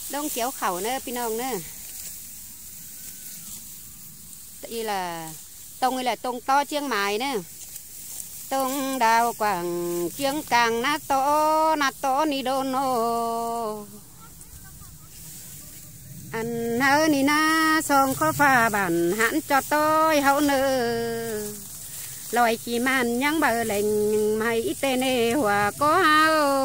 đông chéo khẩu nữa pinong nữa đây là tông là tông to chiêng mài nữa tông đào quảng chiêng càng nát to ni đôn nô ăn hơ ni na song khó pha bản hãn cho tôi hậu nữ loài chỉ man nhắn bờ lệnh mày tên nê hòa có hao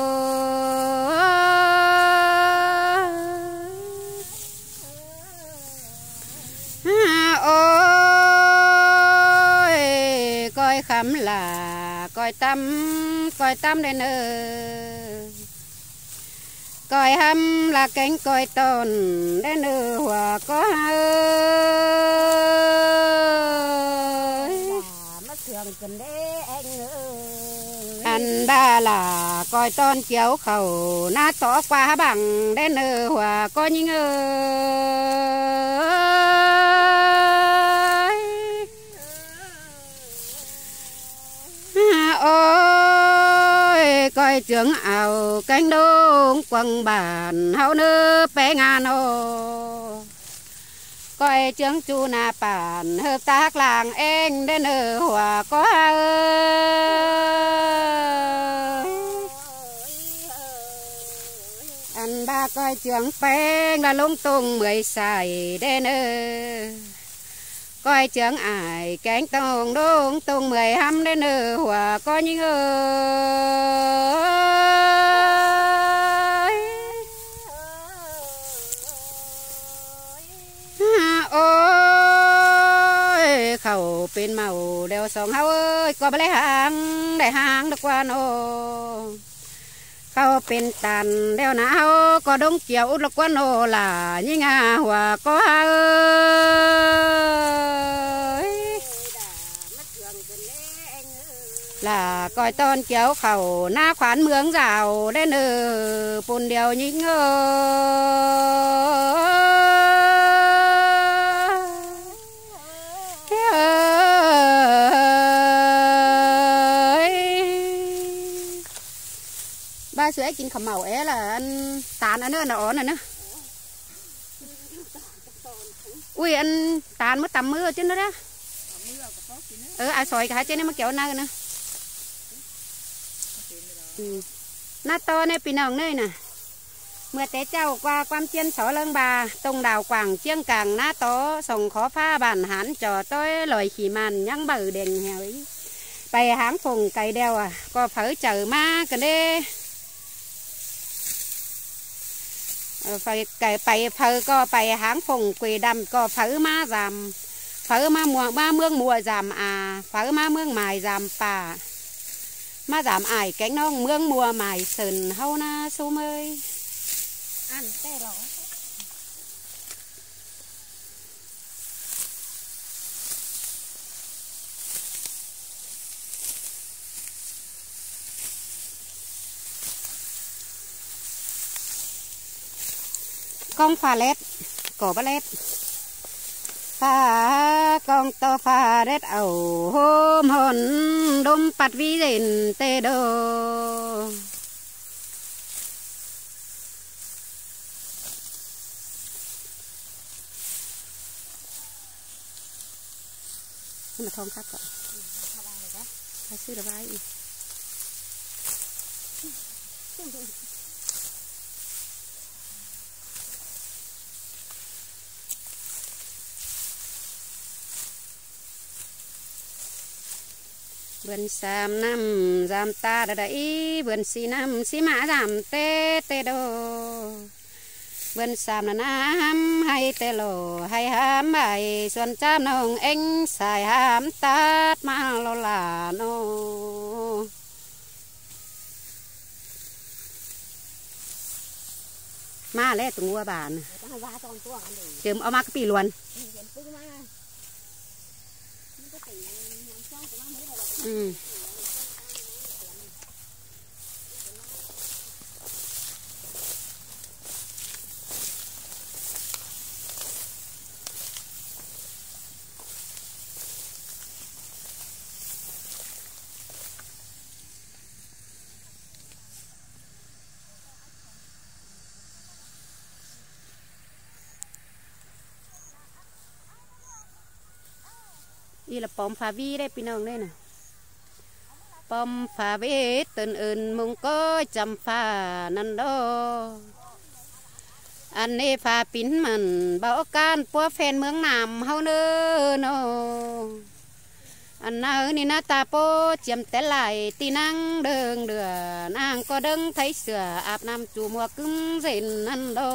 ôi coi khắm là coi tâm đến coi hâm là cánh coi tồn đến hòa có anh ba là coi ton chiếu khẩu na tỏ qua bằng đến hòa có những ôi coi trưởng ảo cánh đông quăng bản hậu nữ bé ngàn ô coi trưởng chu na bản hợp tác làng anh đến hòa có anh ba coi trưởng phèn là lung tung 10 xài đến coi trưởng ải cánh tông đông tung 10 hăm đến hòa có những ôi khẩu bên màu đều sòng hao ơi có lấy hàng để hàng được qua nô khẩu bên tàn đeo não có đông chiều được qua nô là như ngà hòa có ơi là coi ton chiếu khẩu na khoán mướng rào đến bùn điều những ba sữa chín khẩm màu é là ăn tàn ở nữa nó nữa ui ăn tàn mới tầm mưa chứ nữa đó ai soi cả trên này mới kéo na nữa na to này pin nòng nơi nè mưa té trâu qua quan chiên xó lưng bà tông đào quảng chiêng càng na to sòng khó pha bản hán cho tôi lời chỉ màn nhăng bờ đèn heo ấy bày háng phùng cày đeo à có phở chở ma cái đê phải cày bày phở có bày háng phùng quỳ đầm có phở ma giảm phở ma mùa ma mương mùa giảm à phở ma mương mài giảm bà ma giảm ải cánh nông mương mùa mài sườn hâu na sum ơi ăn tê rõ con pha lét cổ ba lét pha con to pha lét ẩu hôm hồn đôm bát vi đền tê đô nhưng mà thong khát cọ phải sư được vai vườn sam năm giảm ta đã đấy vườn xì năm xì mã giảm tê tê đô vườn sam là nam hay tê lồ hay hám bài xuân cham nồng anh xài hám tát mà lo là nô ma lẽ tụi mua bàn chấm ao ma cái pì luôn là bom phá vi đâyพี่น้องđây nè bom phá vi tên ơn mong có chăm phá năn đó anh ấy phá pin mình bảo can búa phen mương nằm hao nơ nó anh nào ni na ta po chiếm té lại tí năng đường đưa nàng có đấng thấy sửa áp nam chủ mùa cứng rền ăn đó